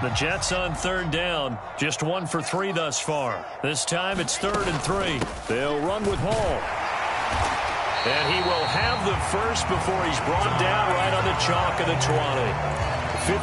The Jets on third down, just 1 for 3 thus far. This time it's 3rd and 3. They'll run with Hall. And he will have the first before he's brought down right on the chalk of the 20.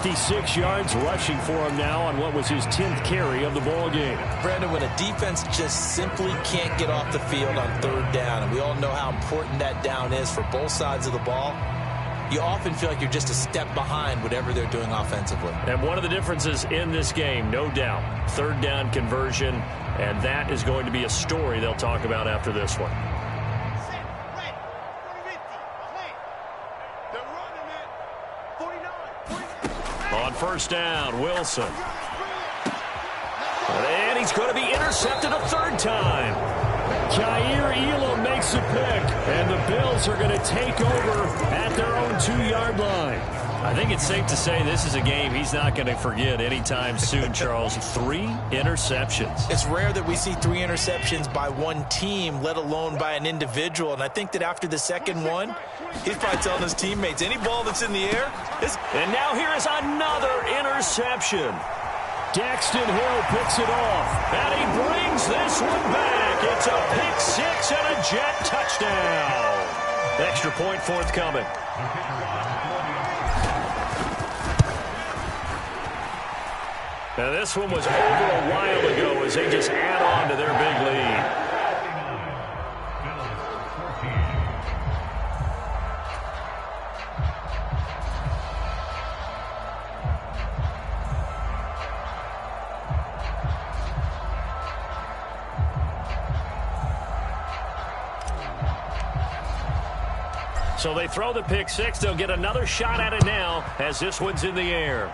56 yards rushing for him now on what was his 10th carry of the ball game. Brandon, when a defense just simply can't get off the field on third down, and we all know how important that down is for both sides of the ball, you often feel like you're just a step behind whatever they're doing offensively. And one of the differences in this game, no doubt, third down conversion, and that is going to be a story they'll talk about after this one. On first down, Wilson. And he's going to be intercepted a third time. Jair Elam makes a pick, and the Bills are going to take over at their own 2-yard line. I think it's safe to say this is a game he's not going to forget anytime soon, Charles. 3 interceptions. It's rare that we see 3 interceptions by one team, let alone by an individual. And I think that after the second one, he's probably telling his teammates, any ball that's in the air. And now here is another interception. Daxton Hill picks it off, and he brings this one back. It's a pick 6 and a Jet touchdown. Extra point forthcoming. Now this one was over a while ago as they just add on to their big lead. So they throw the pick 6. They'll get another shot at it now as this one's in the air.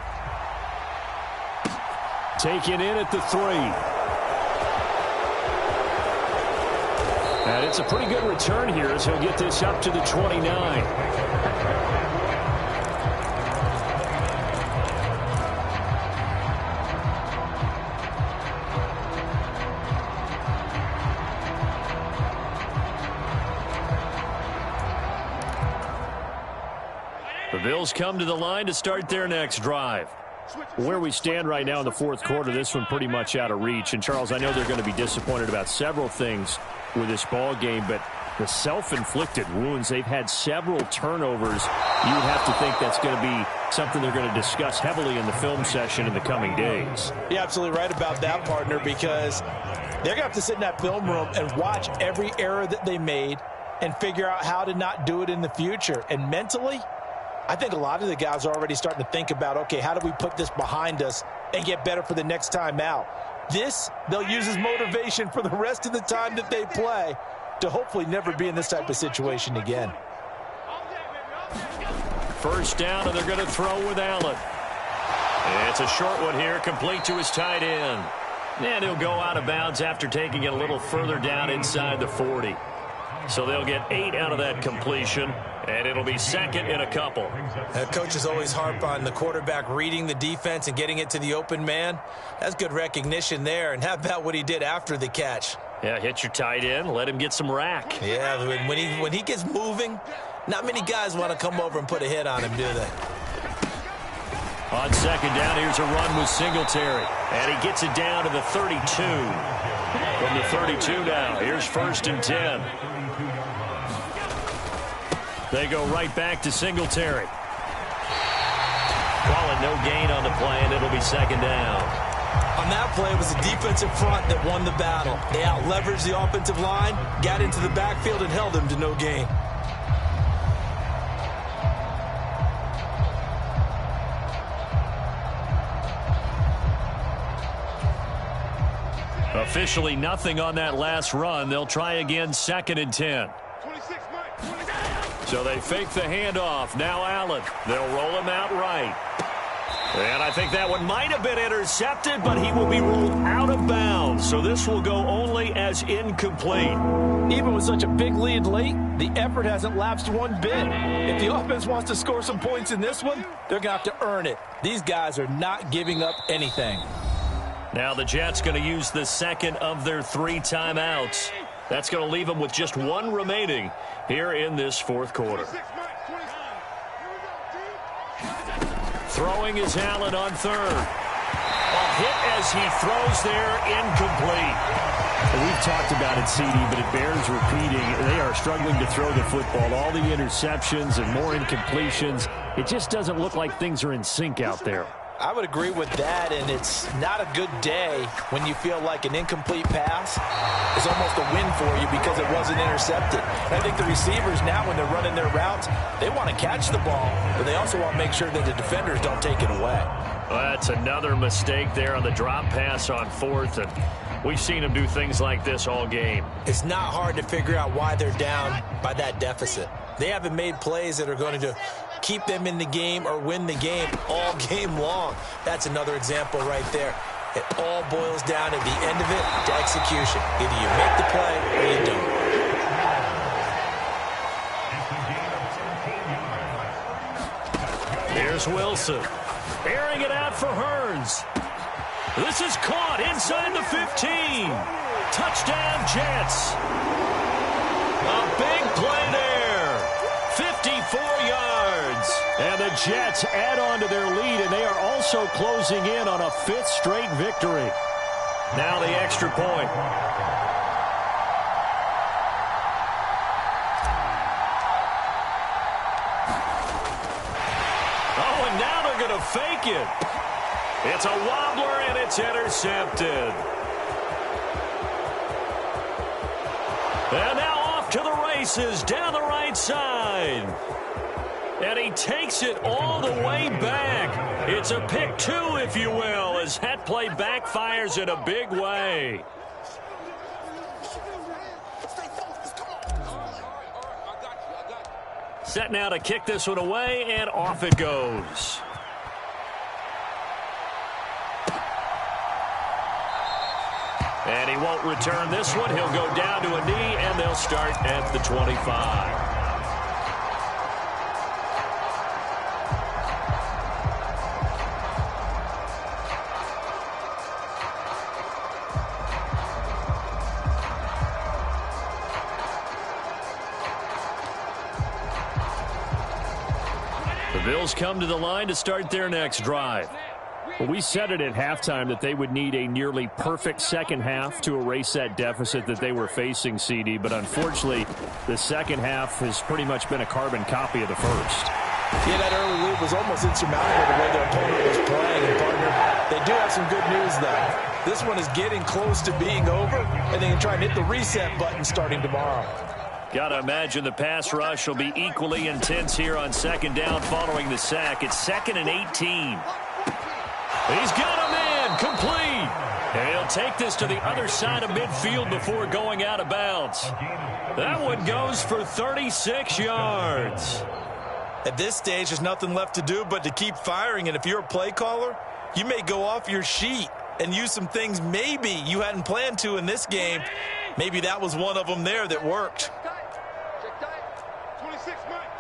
Taken in at the 3. And it's a pretty good return here as he'll get this up to the 29. The Bills come to the line to start their next drive. Where we stand right now in the fourth quarter, this one pretty much out of reach. And, Charles, I know they're going to be disappointed about several things with this ball game, but the self-inflicted wounds, they've had several turnovers. You would have to think that's going to be something they're going to discuss heavily in the film session in the coming days. You're absolutely right about that, partner, because they're going to have to sit in that film room and watch every error that they made and figure out how to not do it in the future. And mentally, I think a lot of the guys are already starting to think about, okay, how do we put this behind us and get better for the next time out? This, they'll use as motivation for the rest of the time that they play to hopefully never be in this type of situation again. First down, and they're going to throw with Allen. And it's a short one here, complete to his tight end. And he'll go out of bounds after taking it a little further down inside the 40. So they'll get 8 out of that completion, and it'll be second in a couple. Coaches always harp on the quarterback reading the defense and getting it to the open man. That's good recognition there. And how about what he did after the catch? Yeah, hit your tight end, let him get some rack. Yeah, when he gets moving, not many guys want to come over and put a hit on him, do they? On second down, here's a run with Singletary. And he gets it down to the 32. From the 32 now, here's 1st and 10. They go right back to Singletary. Call it no gain on the play, and it'll be second down. On that play, it was the defensive front that won the battle. They out-leveraged the offensive line, got into the backfield, and held them to no gain. Officially nothing on that last run. They'll try again, 2nd and 10. So they fake the handoff. Now Allen. They'll roll him out right. And I think that one might have been intercepted, but he will be ruled out of bounds. So this will go only as incomplete. Even with such a big lead late, the effort hasn't lapsed one bit. If the offense wants to score some points in this one, they're going to have to earn it. These guys are not giving up anything. Now the Jets going to use the second of their 3 timeouts. That's going to leave them with just 1 remaining here in this fourth quarter. Throwing is Allen on 3rd. hit as he throws there, incomplete. We've talked about it, CD, but it bears repeating. They are struggling to throw the football. All the interceptions and more incompletions. It just doesn't look like things are in sync out there. I would agree with that, and it's not a good day when you feel like an incomplete pass is almost a win for you because it wasn't intercepted. And I think the receivers now, when they're running their routes, they want to catch the ball, but they also want to make sure that the defenders don't take it away. Well, that's another mistake there on the drop pass on fourth, and we've seen them do things like this all game. It's not hard to figure out why they're down by that deficit. They haven't made plays that are going to keep them in the game or win the game all game long. That's another example right there. It all boils down at the end of it to execution. Either you make the play or you don't. Here's Wilson. Airing it out for Hearns. This is caught inside the 15. Touchdown, Jets. A big play there. 54 yards. And the Jets add on to their lead, and they are also closing in on a fifth straight victory. Now the extra point. Oh, and now they're going to fake it. It's a wobbler, and it's intercepted. And now off to the races down the right side. And he takes it all the way back. It's a pick two, if you will, as that play backfires in a big way. Set now to kick this one away, and off it goes. And he won't return this one. He'll go down to a knee, and they'll start at the 25. The Bills come to the line to start their next drive. Well, we said it at halftime that they would need a nearly perfect second half to erase that deficit that they were facing, CD. But unfortunately, the second half has pretty much been a carbon copy of the first. Yeah, that early lead was almost insurmountable the way their opponent was playing. And, partner, they do have some good news, though. This one is getting close to being over, and they can try and hit the reset button starting tomorrow. Got to imagine the pass rush will be equally intense here on second down following the sack. It's 2nd and 18. He's got a man complete. And he'll take this to the other side of midfield before going out of bounds. That one goes for 36 yards. At this stage, there's nothing left to do but to keep firing. And if you're a play caller, you may go off your sheet and use some things maybe you hadn't planned to in this game. Maybe that was one of them there that worked.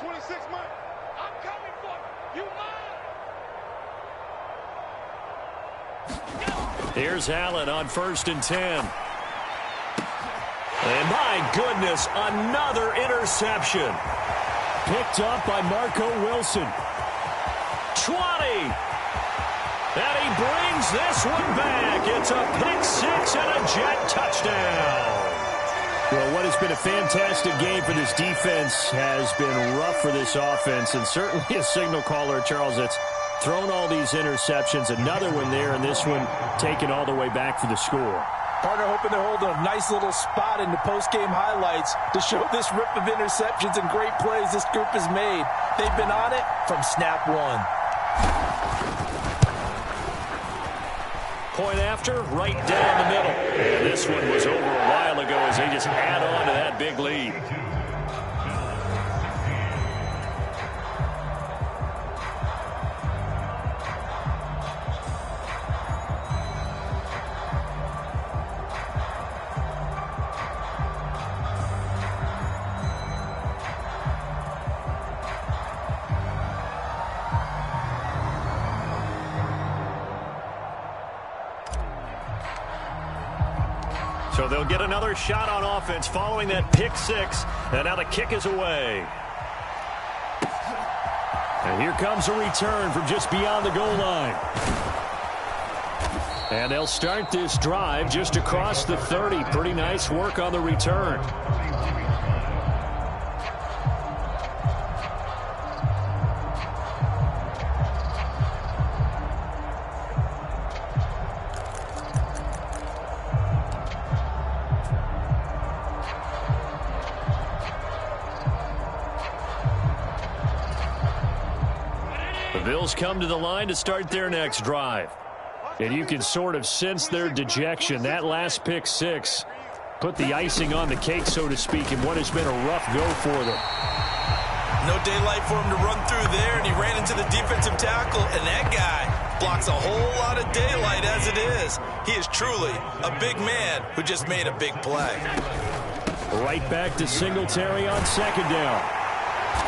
26 months. I'm coming for you. Here's Allen on 1st and 10. And my goodness, another interception. Picked up by Marco Wilson. 20. And he brings this one back. It's a pick six and a Jet touchdown. Well, what has been a fantastic game for this defense has been rough for this offense, and certainly a signal caller, Charles, that's thrown all these interceptions. Another one there, and this one taken all the way back for the score. Partner hoping they're holding a nice little spot in the post-game highlights to show this rip of interceptions and great plays this group has made. They've been on it from snap one. Point after, right down the middle. And this one was over a while ago as they just add on to that big lead. So they'll get another shot on offense following that pick six. And now the kick is away. And here comes a return from just beyond the goal line. And they'll start this drive just across the 30. Pretty nice work on the return. The Bills come to the line to start their next drive. And you can sort of sense their dejection. That last pick six put the icing on the cake, so to speak, in what has been a rough go for them. No daylight for him to run through there, and he ran into the defensive tackle, and that guy blocks a whole lot of daylight as it is. He is truly a big man who just made a big play. Right back to Singletary on second down.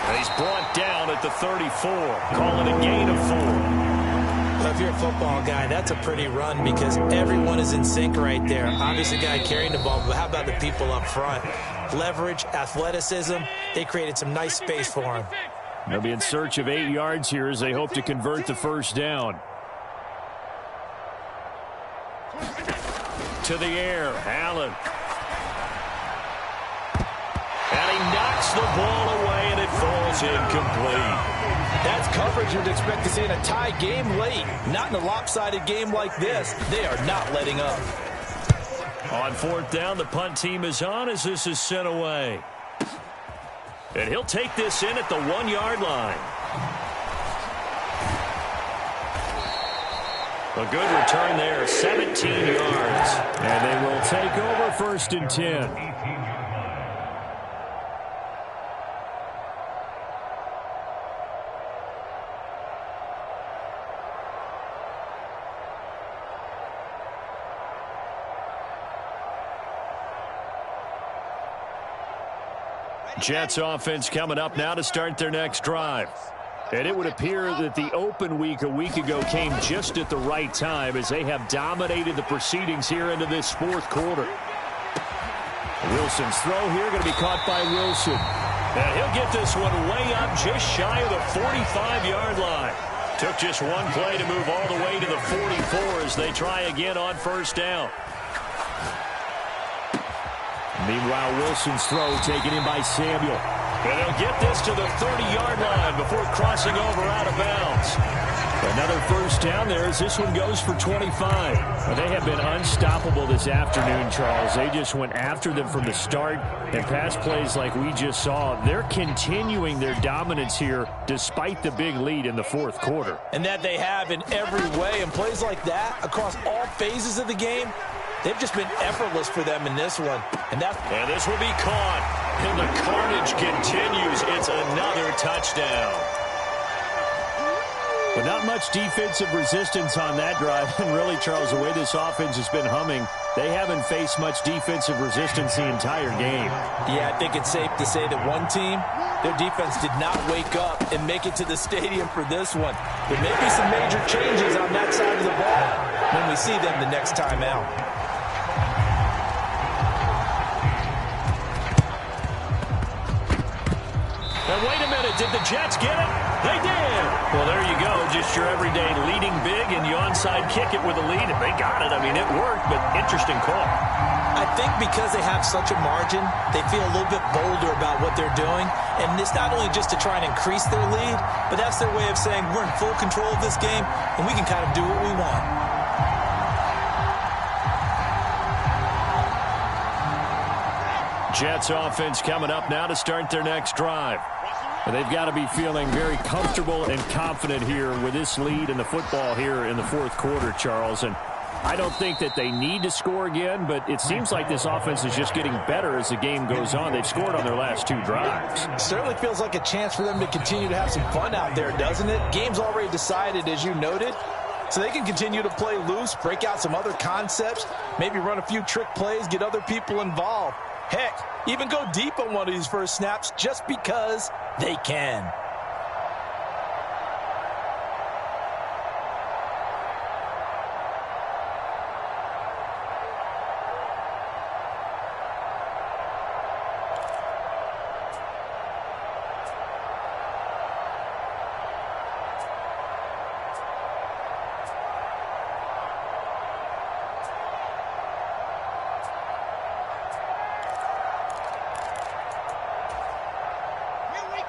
And he's brought down at the 34. Call it a gain of 4. Well, if you're a football guy, that's a pretty run because everyone is in sync right there. Obviously, guy carrying the ball, but how about the people up front? Leverage, athleticism, they created some nice space for him. They'll be in search of 8 yards here as they hope to convert the first down. To the air, Allen. And he knocks the ball away, and it falls incomplete. That's coverage you'd expect to see in a tie game late. Not in a lopsided game like this. They are not letting up. On fourth down, the punt team is on as this is sent away. And he'll take this in at the 1-yard line. A good return there, 17 yards. And they will take over first and 10. Jets offense coming up now to start their next drive. And it would appear that the open week a week ago came just at the right time as they have dominated the proceedings here into this fourth quarter. Wilson's throw here going to be caught by Wilson. And he'll get this one way up just shy of the 45-yard line. Took just one play to move all the way to the 44 as they try again on first down. Meanwhile, Wilson's throw taken in by Samuel. And they'll get this to the 30-yard line before crossing over out of bounds. Another first down there as this one goes for 25. Well, they have been unstoppable this afternoon, Charles. They just went after them from the start. And pass plays like we just saw, they're continuing their dominance here despite the big lead in the fourth quarter. And that they have in every way. And plays like that across all phases of the game, they've just been effortless for them in this one. And this will be caught. And the carnage continues. It's another touchdown. But not much defensive resistance on that drive. And really, Charles, the way this offense has been humming, they haven't faced much defensive resistance the entire game. Yeah, I think it's safe to say that one team, their defense did not wake up and make it to the stadium for this one. There may be some major changes on that side of the ball when we see them the next time out. Now, wait a minute. Did the Jets get it? They did. Well, there you go. Just your everyday leading big, and you onside kick it with a lead. If they got it, I mean, it worked, but interesting call. I think because they have such a margin, they feel a little bit bolder about what they're doing. And it's not only just to try and increase their lead, but that's their way of saying we're in full control of this game, and we can kind of do what we want. Jets offense coming up now to start their next drive. And they've got to be feeling very comfortable and confident here with this lead in the football here in the fourth quarter, Charles. And I don't think that they need to score again, but it seems like this offense is just getting better as the game goes on. They've scored on their last 2 drives. Certainly feels like a chance for them to continue to have some fun out there, doesn't it? Game's already decided, as you noted. So they can continue to play loose, break out some other concepts, maybe run a few trick plays, get other people involved. Heck, even go deep on one of these first snaps just because they can.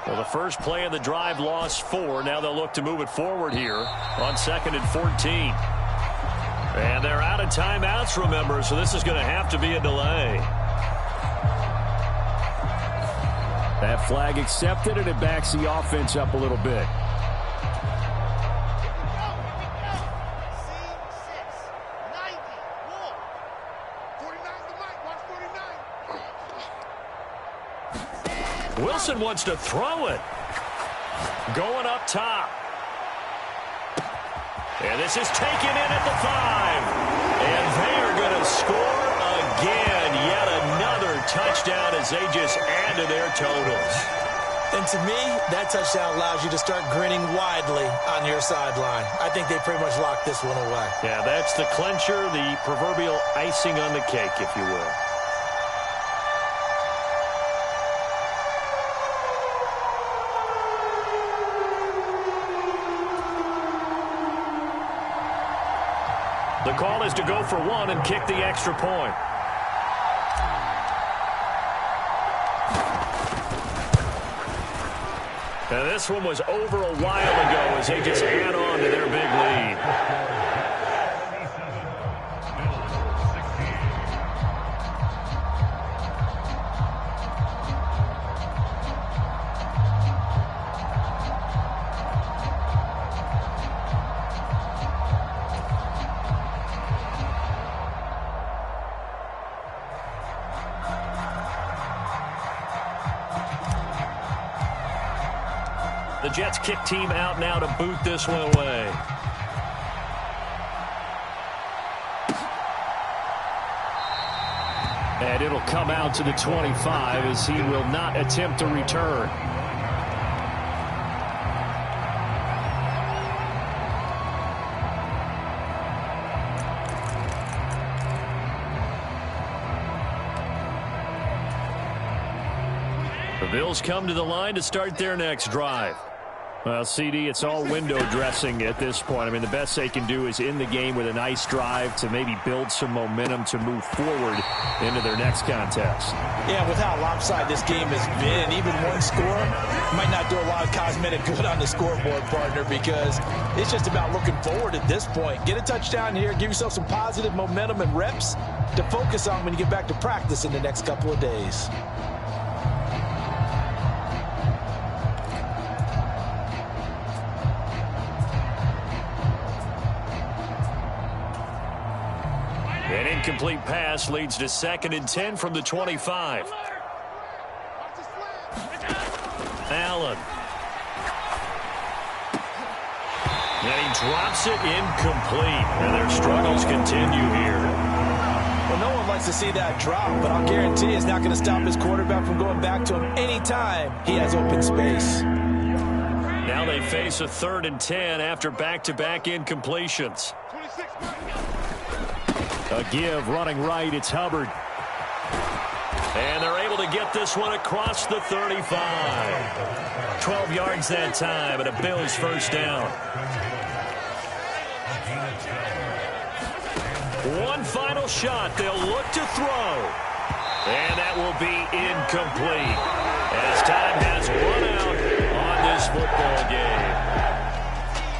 Well, the first play of the drive lost 4. Now they'll look to move it forward here on 2nd and 14. And they're out of timeouts, remember, so this is going to have to be a delay. That flag accepted, and it backs the offense up a little bit. Wilson wants to throw it. Going up top. And this is taken in at the 5. And they are going to score again. Yet another touchdown as they just add to their totals. And to me, that touchdown allows you to start grinning widely on your sideline. I think they pretty much locked this one away. Yeah, that's the clincher, the proverbial icing on the cake, if you will. The call is to go for 1 and kick the extra point. And this one was over a while ago as they just add on to their big lead. The Jets kick team out now to boot this one away. And it'll come out to the 25 as he will not attempt to return. The Bills come to the line to start their next drive. Well, CD, it's all window dressing at this point. I mean, the best they can do is in the game with a nice drive to maybe build some momentum to move forward into their next contest. Yeah, with how lopsided this game has been, even one score might not do a lot of cosmetic good on the scoreboard, partner, because it's just about looking forward at this point. Get a touchdown here, give yourself some positive momentum and reps to focus on when you get back to practice in the next couple of days. An incomplete pass leads to 2nd and 10 from the 25. Allen. And he drops it incomplete. And their struggles continue here. Well, no one likes to see that drop, but I'll guarantee it's not going to stop his quarterback from going back to him anytime he has open space. Now they face a 3rd and 10 after back-to-back incompletions. A give running right. It's Hubbard. And they're able to get this one across the 35. 12 yards that time, and a Bills first down. One final shot. They'll look to throw. And that will be incomplete as time has run out on this football game.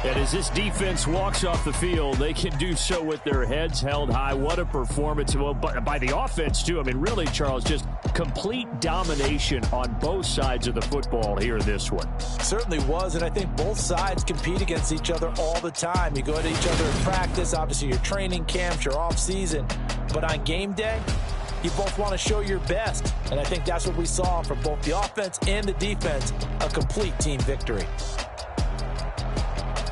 And as this defense walks off the field, they can do so with their heads held high. What a performance. Well, by the offense, too. I mean, really, Charles, just complete domination on both sides of the football here in this one. Certainly was, and I think both sides compete against each other all the time. You go at each other in practice, obviously your training camps, your off-season. But on game day, you both want to show your best. And I think that's what we saw from both the offense and the defense, a complete team victory.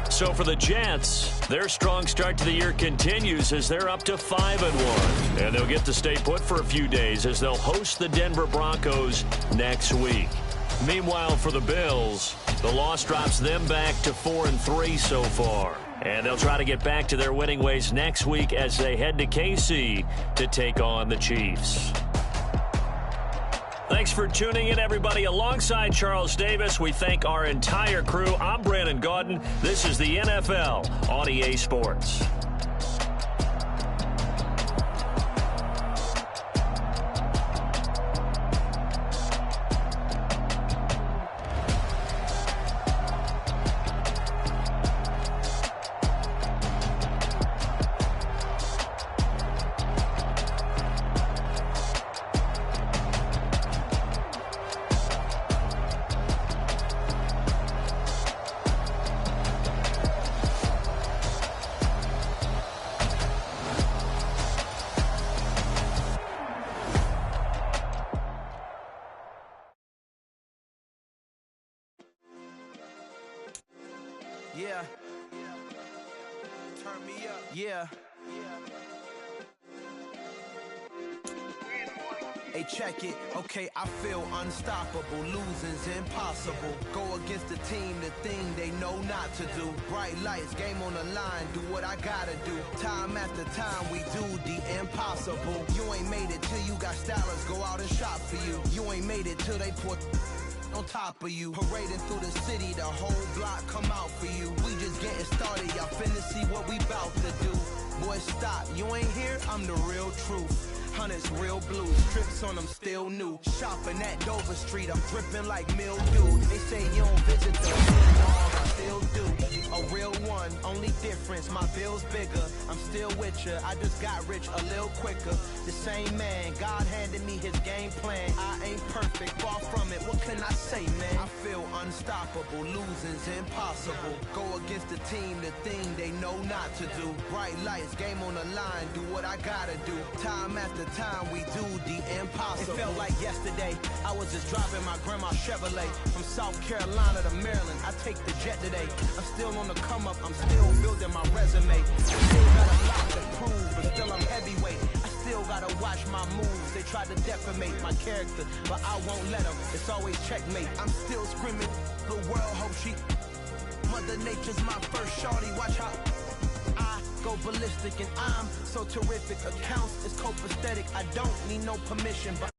So for the Jets, their strong start to the year continues as they're up to 5-1. And they'll get to stay put for a few days as they'll host the Denver Broncos next week. Meanwhile, for the Bills, the loss drops them back to 4-3 so far. And they'll try to get back to their winning ways next week as they head to KC to take on the Chiefs. Thanks for tuning in, everybody. Alongside Charles Davis, we thank our entire crew. I'm Brandon Gaudin. This is the NFL on EA Sports. Yeah. Turn me up. Yeah. Hey, check it. Okay, I feel unstoppable. Losing's impossible. Go against the team, the thing they know not to do. Bright lights, game on the line, do what I gotta do. Time after time, we do the impossible. You ain't made it till you got stylers go out and shop for you. You ain't made it till they put on top of you. Parading through the city, the whole block come out for you. We just getting started, y'all finna see what we bout to do. Boy, stop, you ain't here, I'm the real truth. Hunters, real blue, strips on them still new. Shopping at Dover Street, I'm dripping like mildew. They say you don't visit the dog, I still do. A real one, only difference, my bill's bigger. I'm still with ya, I just got rich a little quicker. The same man, God handed me his game plan. I ain't perfect, far from it, what can I say, man? I feel unstoppable, losing's impossible. Go against the team, the thing they know not to do. Bright lights, game on the line, do what I gotta do. Time after time, we do the impossible. It felt like yesterday, I was just driving my grandma's Chevrolet from South Carolina to Maryland. I take the jet today. I'm still on the come up, I'm still building my resume. I still got a lot to prove, but still I'm heavyweight. I still gotta watch my moves. They try to defamate my character, but I won't let them. It's always checkmate. I'm still screaming, the world hope she. Mother Nature's my first shorty, watch how I go ballistic and I'm so terrific. Accounts is copacetic, I don't need no permission, but